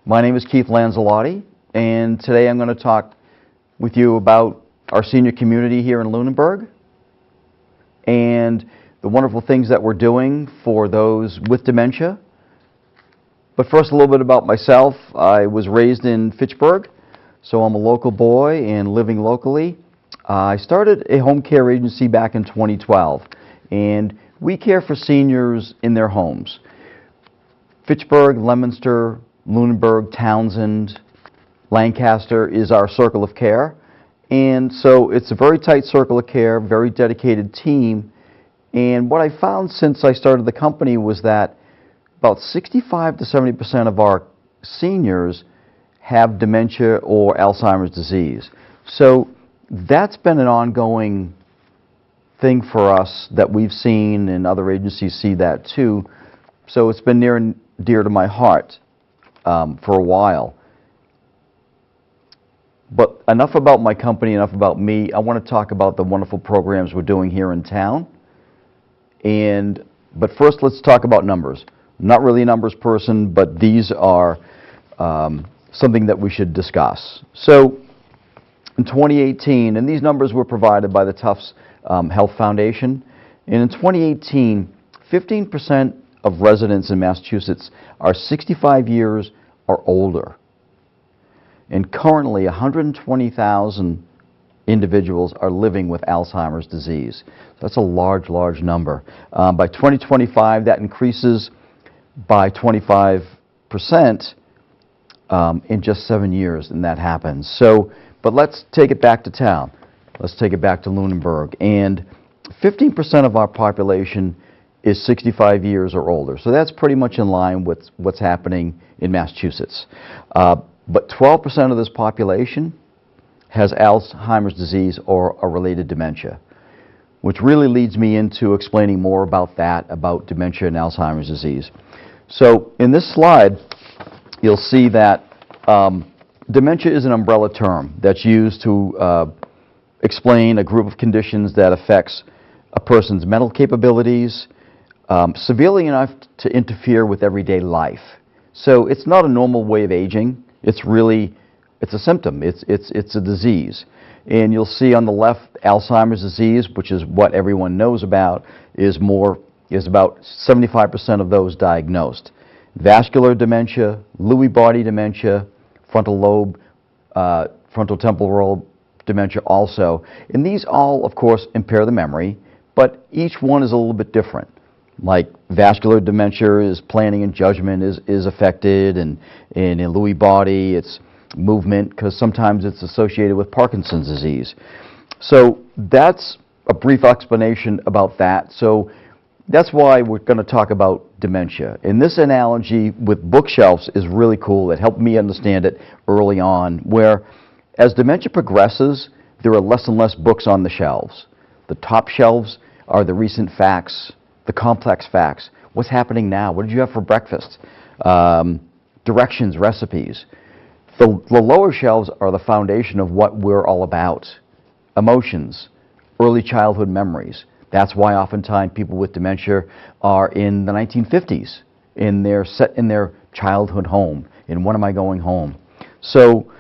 My name is Keith Lanzilotti, and today I'm going to talk with you about our senior community here in Lunenburg and the wonderful things that we're doing for those with dementia. But first, a little bit about myself. I was raised in Fitchburg, so I'm a local boy and living locally. I started a home care agency back in 2012, and we care for seniors in their homes. Fitchburg, Leominster, Lunenburg, Townsend, Lancaster is our circle of care, and so it's a very tight circle of care, very dedicated team. And what I found since I started the company was that about 65 to 70% of our seniors have dementia or Alzheimer's disease. So that's been an ongoing thing for us that we've seen, and other agencies see that too. So it's been near and dear to my heart for a while. But enough about my company, enough about me. I want to talk about the wonderful programs we're doing here in town. But first, let's talk about numbers. I'm not really a numbers person, but these are something that we should discuss. So in 2018, and these numbers were provided by the Tufts Health Foundation, and in 2018, 15% of residents in Massachusetts are 65 years or older. And currently, 120,000 individuals are living with Alzheimer's disease. So that's a large, large number. By 2025, that increases by 25% in just 7 years, and that happens. So, but let's take it back to town. Let's take it back to Lunenburg. And 15% of our population is 65 years or older. So that's pretty much in line with what's happening in Massachusetts. But 12% of this population has Alzheimer's disease or a related dementia, which really leads me into explaining more about that, about dementia and Alzheimer's disease. So in this slide, you'll see that dementia is an umbrella term that's used to explain a group of conditions that affects a person's mental capabilities, severely enough to interfere with everyday life. So it's not a normal way of aging. It's a symptom. It's a disease. And you'll see on the left, Alzheimer's disease, which is what everyone knows about, is about 75% of those diagnosed. Vascular dementia, Lewy body dementia, frontal lobe, frontal temporal lobe dementia also. And these all, of course, impair the memory, but each one is a little bit different. Like vascular dementia is planning and judgment is affected, and in Lewy body it's movement, because sometimes it's associated with Parkinson's disease. So that's a brief explanation about that. So that's why we're going to talk about dementia. And this analogy with bookshelves is really cool. It helped me understand it early on, where as dementia progresses, there are less and less books on the shelves. The top shelves are the recent facts, the complex facts. What's happening now? What did you have for breakfast? Directions, recipes. The lower shelves are the foundation of what we're all about. Emotions, early childhood memories. That's why oftentimes people with dementia are in the 1950s, set in their childhood home, in when am I going home? So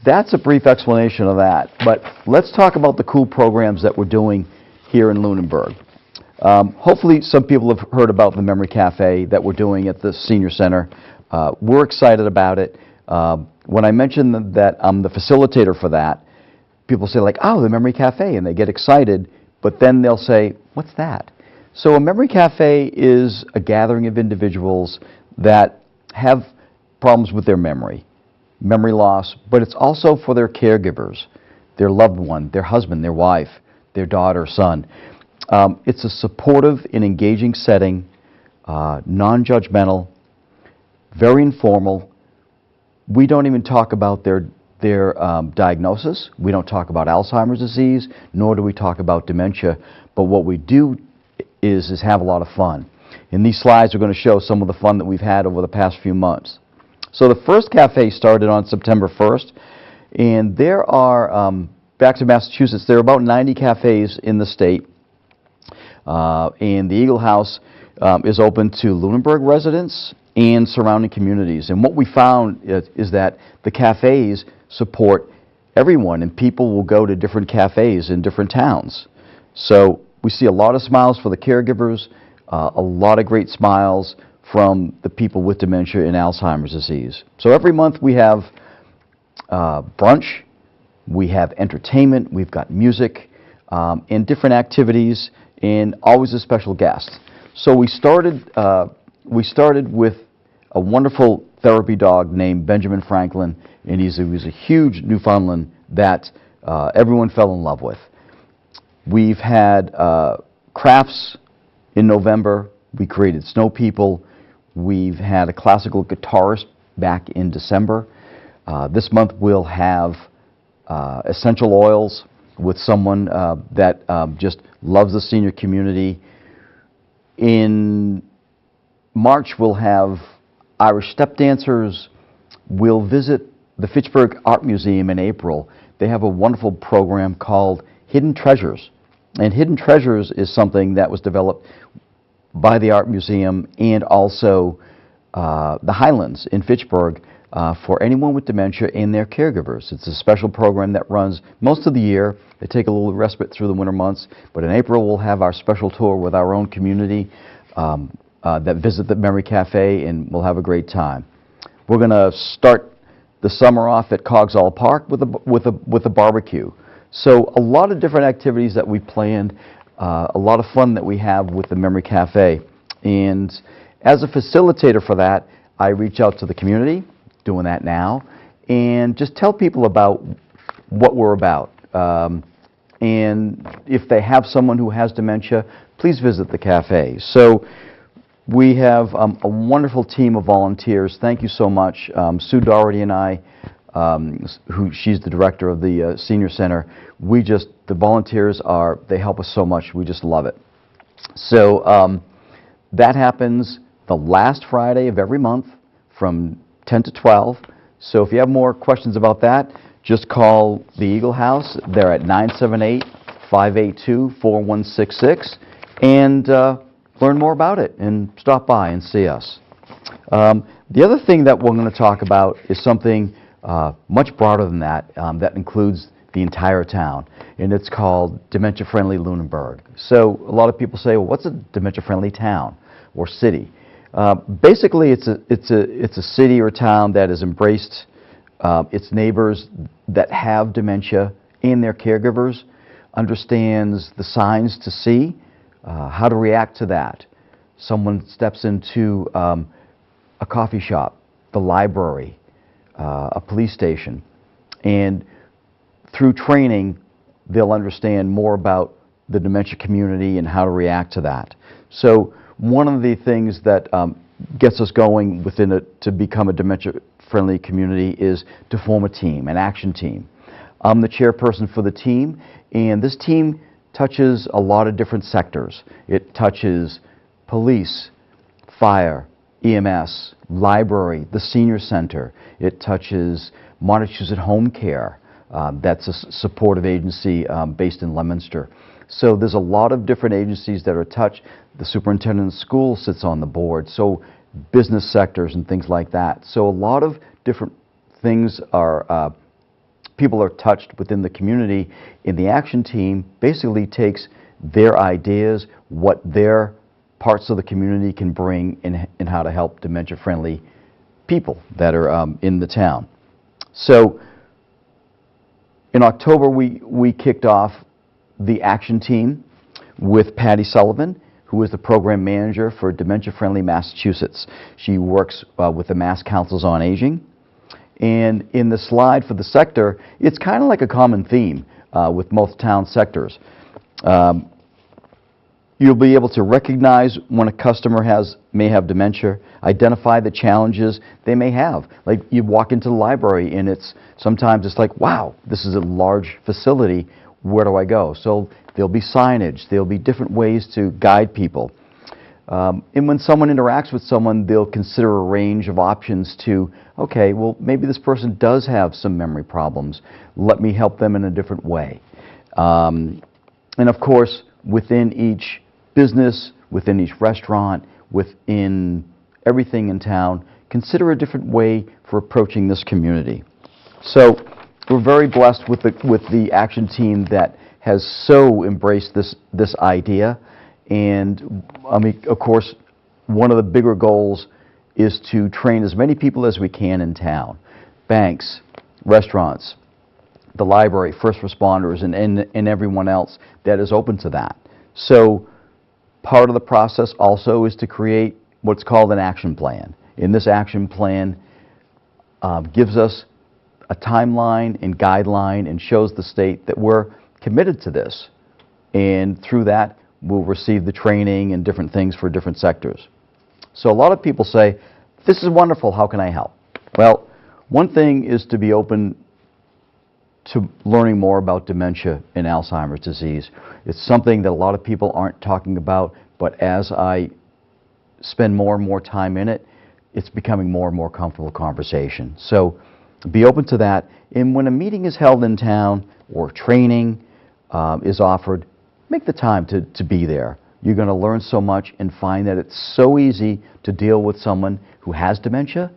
that's a brief explanation of that. But let's talk about the cool programs that we're doing here in Lunenburg. Hopefully some people have heard about the Memory Cafe that we're doing at the Senior Center. We're excited about it. When I mention that I'm the facilitator for that, people say like, oh, the Memory Cafe, and they get excited, but then they'll say, what's that? So a Memory Cafe is a gathering of individuals that have problems with their memory loss, but it's also for their caregivers, their loved one, their husband, their wife, their daughter, son. It's a supportive and engaging setting, non-judgmental, very informal. We don't even talk about their diagnosis. We don't talk about Alzheimer's disease, nor do we talk about dementia. But what we do is have a lot of fun. In these slides, we're going to show some of the fun that we've had over the past few months. So the first cafe started on September 1st, and there are, back to Massachusetts, there are about 90 cafes in the state. And the Eagle House is open to Lunenburg residents and surrounding communities. And what we found is that the cafes support everyone, and people will go to different cafes in different towns. So we see a lot of smiles for the caregivers, a lot of great smiles from the people with dementia and Alzheimer's disease. So every month we have brunch, we have entertainment, we've got music, and different activities, and always a special guest. So we started with a wonderful therapy dog named Benjamin Franklin, and he was a huge Newfoundland that everyone fell in love with. We've had crafts in November. We created snow people. We've had a classical guitarist back in December. This month we'll have essential oils with someone that just loves the senior community. In March we'll have Irish step dancers. We'll visit the Fitchburg Art Museum in April. They have a wonderful program called Hidden Treasures. And Hidden Treasures is something that was developed by the Art Museum and also the Highlands in Fitchburg for anyone with dementia and their caregivers. It's a special program that runs most of the year. They take a little respite through the winter months, but in April we'll have our special tour with our own community that visit the Memory Cafe, and we'll have a great time. We're going to start the summer off at Coggeshall Park with a barbecue. So a lot of different activities that we planned, a lot of fun that we have with the Memory Cafe. And as a facilitator for that, I reach out to the community, doing that now, and just tell people about what we're about. And if they have someone who has dementia, please visit the cafe. So we have a wonderful team of volunteers. Thank you so much. Sue Doherty and I, she's the director of the Senior Center. The volunteers they help us so much. We just love it. So that happens the last Friday of every month from 10 to 12. So if you have more questions about that, just call the Eagle House. They're at 978-582-4166, and learn more about it and stop by and see us. The other thing that we're going to talk about is something much broader than that, that includes the entire town, and it's called Dementia-Friendly Lunenburg. So a lot of people say, well, what's a dementia-friendly town or city? Basically, it's a city or town that has embraced its neighbors that have dementia and their caregivers, understands the signs to see, how to react to that. Someone steps into a coffee shop, the library, a police station, and through training, they'll understand more about the dementia community and how to react to that. So one of the things that gets us going within it to become a dementia-friendly community is to form a team, an action team. I'm the chairperson for the team, and this team touches a lot of different sectors. It touches police, fire, EMS, library, the senior center. It touches Montechusett Home Care. That's a supportive agency based in Leominster. So there's a lot of different agencies that are touched. The superintendent of school sits on the board, so business sectors and things like that. So a lot of different things are, people are touched within the community, and the action team basically takes their ideas, what their parts of the community can bring in how to help dementia-friendly people that are in the town. So in October, we kicked off the action team with Patty Sullivan, who is the program manager for Dementia Friendly Massachusetts. She works with the Mass Councils on Aging. And in the slide for the sector, it's kind of like a common theme with most town sectors. You'll be able to recognize when a customer may have dementia, identify the challenges they may have. Like you walk into the library and sometimes it's like, wow, this is a large facility, where do I go? So there'll be signage, there'll be different ways to guide people. And when someone interacts with someone, they'll consider a range of options to, okay, well, maybe this person does have some memory problems. Let me help them in a different way. And of course, within each business, within each restaurant, within everything in town, consider a different way for approaching this community. So we're very blessed with the action team that has so embraced this idea. And I mean, of course, one of the bigger goals is to train as many people as we can in town. Banks, restaurants, the library, first responders, and everyone else that is open to that. So part of the process also is to create what's called an action plan. And this action plan gives us a timeline and guideline and shows the state that we're committed to this. And through that, we'll receive the training and different things for different sectors. So a lot of people say, this is wonderful, how can I help? Well, one thing is to be open to learning more about dementia and Alzheimer's disease. It's something that a lot of people aren't talking about, but as I spend more and more time in it, it's becoming more and more comfortable conversation. So be open to that. And when a meeting is held in town or training is offered, make the time to be there. You're going to learn so much and find that it's so easy to deal with someone who has dementia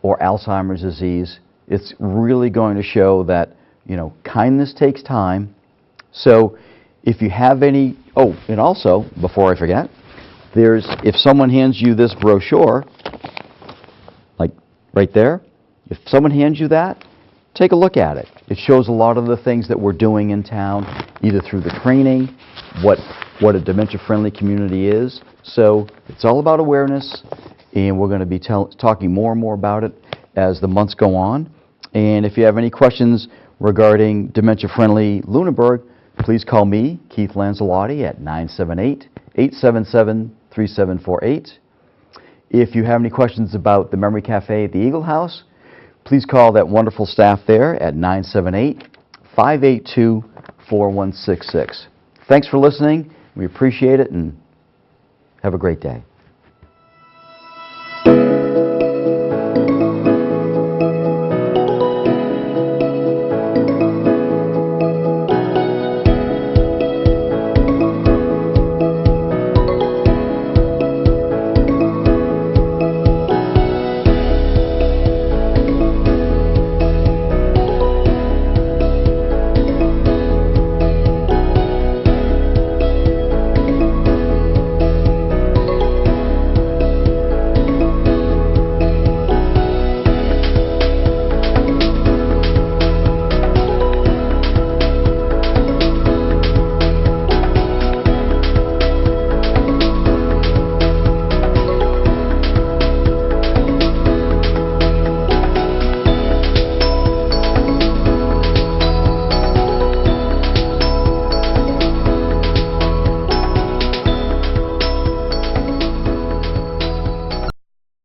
or Alzheimer's disease. It's really going to show that, you know, kindness takes time. So if you have any, oh, and also, before I forget, if someone hands you this brochure, like right there, if someone hands you that, take a look at it. It shows a lot of the things that we're doing in town, either through the training, what a dementia-friendly community is. So it's all about awareness, and we're going to be talking more and more about it as the months go on. And if you have any questions regarding dementia-friendly Lunenburg, please call me, Keith Lanzilotti, at 978-877-3748. If you have any questions about the Memory Cafe at the Eagle House, please call that wonderful staff there at 978-582-4166. Thanks for listening. We appreciate it, and have a great day.